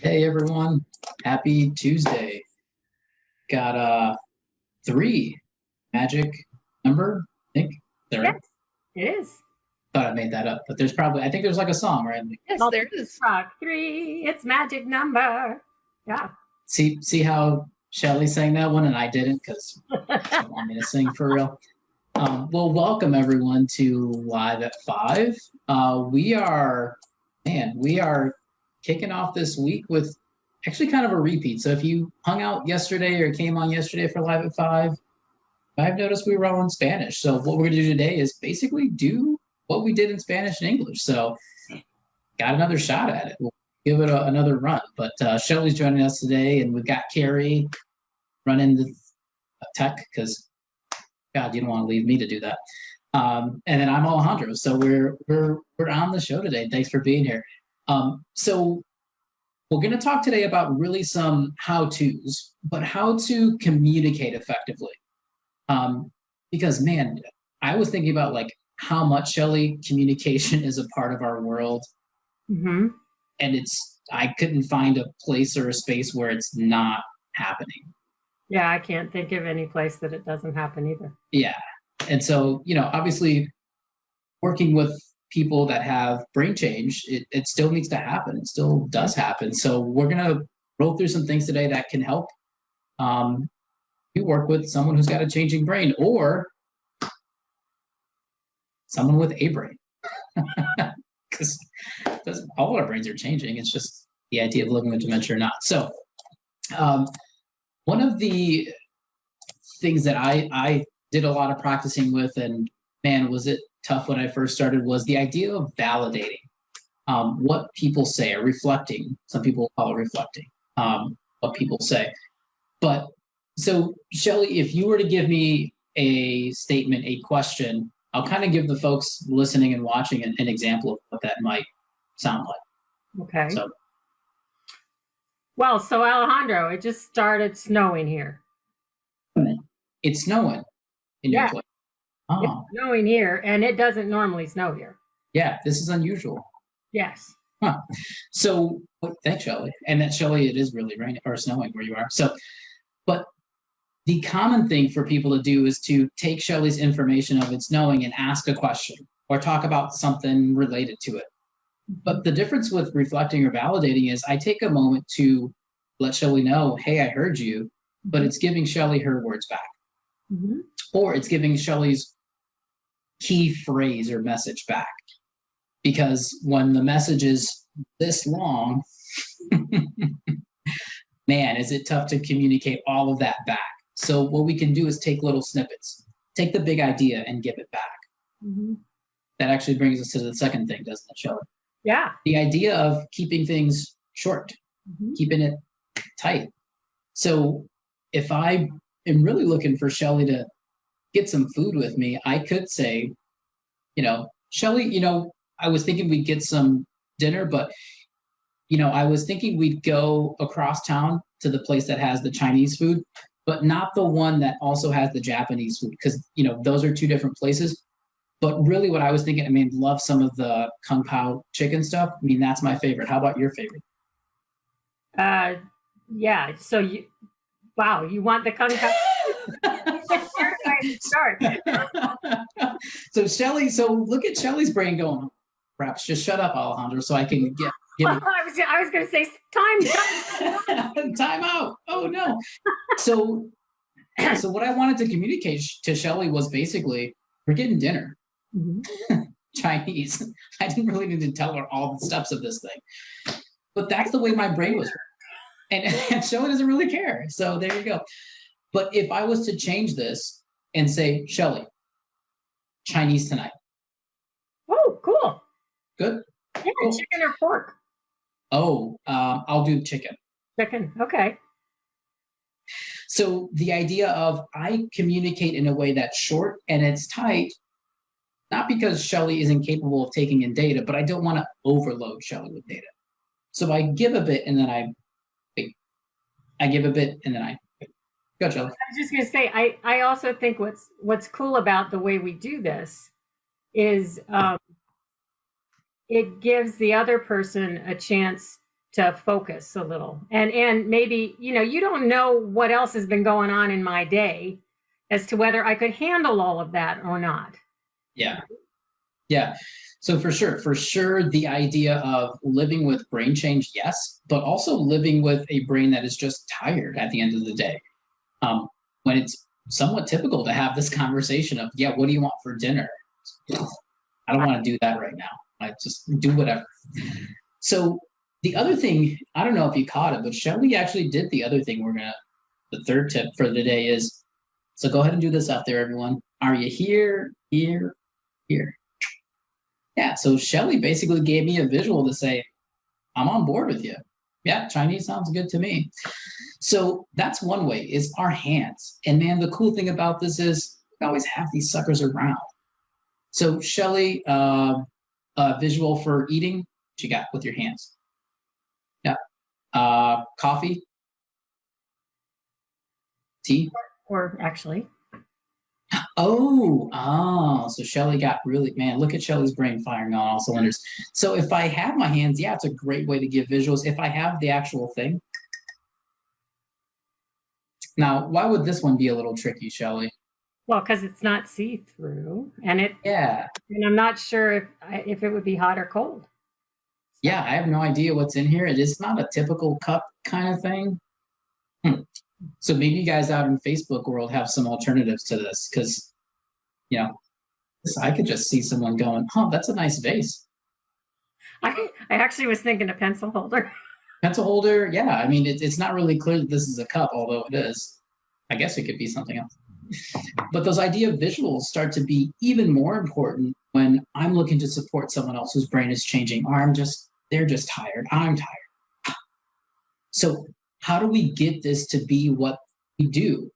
Hey everyone, happy Tuesday. Got 3 magic number, I think. Is that Yes, right? it is. Thought I made that up, but I think there's like a song, right? Yes, there Multiple is. rock 3, it's magic number. Yeah. See how Shelly sang that one and I didn't because she didn't want me to sing for real. Well, welcome everyone to Live at 5. We are kicking off this week with actually kind of a repeat. So if you hung out yesterday or came on yesterday for Live at 5, I've noticed we were all in Spanish. So what we're going to do today is basically do what we did in Spanish and English. So got another shot at it. We'll give it another run. But Shelly's joining us today, and we've got Carrie running the tech because God, you don't want to leave me to do that. And then I'm Alejandro. So we're on the show today. Thanks for being here. So we're going to talk today about really some how-tos, but how to communicate effectively. Because man, I was thinking about like how much, Shelly, communication is a part of our world, Mm-hmm. and I couldn't find a place or a space where it's not happening. Yeah, I can't think of any place that it doesn't happen either. Yeah, and so obviously, working with people that have brain change, it still needs to happen. It still does happen. So we're gonna roll through some things today that can help you work with someone who's got a changing brain or someone with a brain. Because all our brains are changing. It's just the idea of living with dementia or not. So one of the things that I did a lot of practicing with, and man, was it tough when I first started, was the idea of validating what people say, or reflecting. Some people call it reflecting what people say. But so, Shelly, if you were to give me a statement, a question, I'll kind of give the folks listening and watching an example of what that might sound like. Okay. So, Well, so Alejandro, it just started snowing here. it's snowing in your Yeah. place. It's Oh, snowing here, and it doesn't normally snow here. yeah, this is unusual. Yes. Huh. So, thanks, Shelly. And that, Shelly, it is really raining or snowing where you are. So, but the common thing for people to do is to take Shelly's information of it's snowing and ask a question or talk about something related to it. But the difference with reflecting or validating is I take a moment to let Shelly know, hey, I heard you, but it's giving Shelly her words back. Mm-hmm. Or it's giving Shelly's key phrase or message back. Because when the message is this long, man, is it tough to communicate all of that back. So what we can do is take little snippets, take the big idea and give it back. Mm-hmm. That actually brings us to the second thing, doesn't it, Shelly? Yeah. The idea of keeping things short, keeping it tight. So if I am really looking for Shelly to get some food with me, I could say, Shelly, I was thinking we'd get some dinner, but I was thinking we'd go across town to the place that has the Chinese food, but not the one that also has the Japanese food, because those are 2 different places. But really, what I was thinking, love some of the kung pao chicken stuff. That's my favorite. How about your favorite? Yeah. So you want the kung pao? Start. So Shelly, look at Shelly's brain going. Perhaps just shut up, Alejandro, so I can get. I was going to say time out. Oh no. So what I wanted to communicate to Shelly was basically we're getting dinner. Mm-hmm. Chinese. I didn't really need to tell her all the steps of this thing, but that's the way my brain was. And Shelly doesn't really care. So there you go. But if I was to change this and say, Shelly, Chinese tonight. Oh, cool. Good. Yeah, cool. Chicken or pork? Oh, I'll do chicken. Chicken. Okay. So the idea of I communicate in a way that's short and it's tight, not because Shelly isn't capable of taking in data, but I don't want to overload Shelly with data. So I give a bit and then I give a bit and then I go, Shelly. I was just going to say, I also think what's cool about the way we do this is it gives the other person a chance to focus a little. And maybe, you don't know what else has been going on in my day as to whether I could handle all of that or not. Yeah. Yeah. So for sure, the idea of living with brain change, yes, but also living with a brain that is just tired at the end of the day. When it's somewhat typical to have this conversation of, yeah, what do you want for dinner? I don't want to do that right now. I just do whatever. So the other thing, I don't know if you caught it, but Shelly actually did the other thing. The third tip for the day is, so go ahead and do this out there, everyone. Are you here, here, here? Yeah, so Shelly basically gave me a visual to say, I'm on board with you. Yeah, Chinese sounds good to me. So that's one way, is our hands. And man, the cool thing about this is we always have these suckers around. So Shelly, visual for eating, what you got with your hands? Yeah. Coffee? Tea? Or actually. So Shelly got really, man, look at Shelly's brain firing on all cylinders. So if I have my hands, yeah, it's a great way to give visuals. If I have the actual thing. Now, why would this one be a little tricky, Shelly? Well, because it's not see-through, and yeah, and I'm not sure if it would be hot or cold. Yeah, I have no idea what's in here. It is not a typical cup kind of thing. So maybe you guys out in Facebook world have some alternatives to this, because, I could just see someone going, "Oh, that's a nice vase." I actually was thinking a pencil holder. Pencil holder, yeah. I mean, it's not really clear that this is a cup, although it is. I guess it could be something else. But those idea visuals start to be even more important when I'm looking to support someone else whose brain is changing, or they're just tired. I'm tired. So how do we get this to be what we do?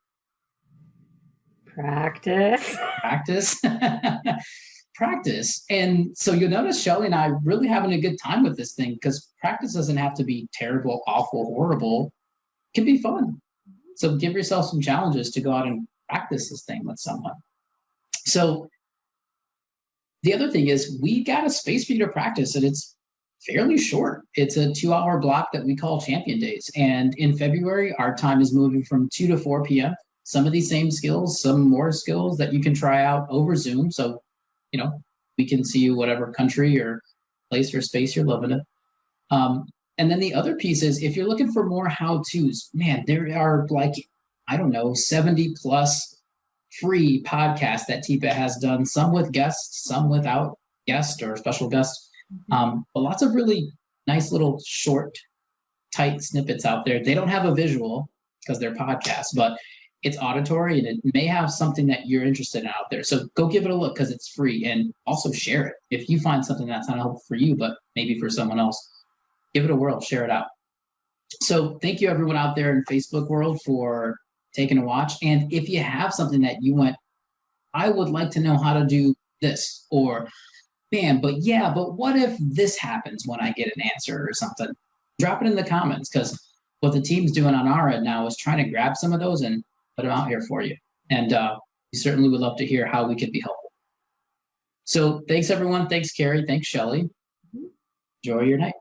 Practice. Practice. And so you'll notice Shelly and I really having a good time with this thing, because practice doesn't have to be terrible, awful, horrible. It can be fun. So give yourself some challenges to go out and practice this thing with someone. So the other thing is, we got a space for you to practice, and it's fairly short. It's a 2-hour block that we call Champion Days. And in February, our time is moving from 2 to 4 p.m. Some of these same skills, some more skills that you can try out over Zoom. So, we can see you whatever country or place or space you're living in. And then the other piece is, if you're looking for more how-tos, man, there are 70 plus free podcasts that TIPA has done, some with guests, some without guest or special guests. But lots of really nice little short, tight snippets out there. They don't have a visual because they're podcasts, but it's auditory, and it may have something that you're interested in out there. So go give it a look, because it's free, and also share it. If you find something that's not helpful for you, but maybe for someone else, give it a whirl, share it out. So thank you everyone out there in Facebook world for taking a watch. And if you have something that you went, I would like to know how to do this, or man, but what if this happens when I get an answer or something? Drop it in the comments, because what the team's doing on our end now is trying to grab some of those and put them out here for you. And we certainly would love to hear how we could be helpful. So thanks everyone. Thanks Carrie. Thanks Shelly. Enjoy your night.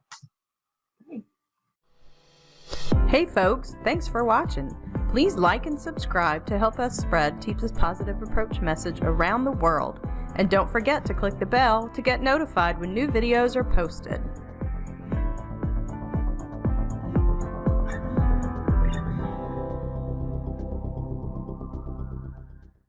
Hey folks, thanks for watching. Please like and subscribe to help us spread TIPA's positive approach message around the world. And don't forget to click the bell to get notified when new videos are posted.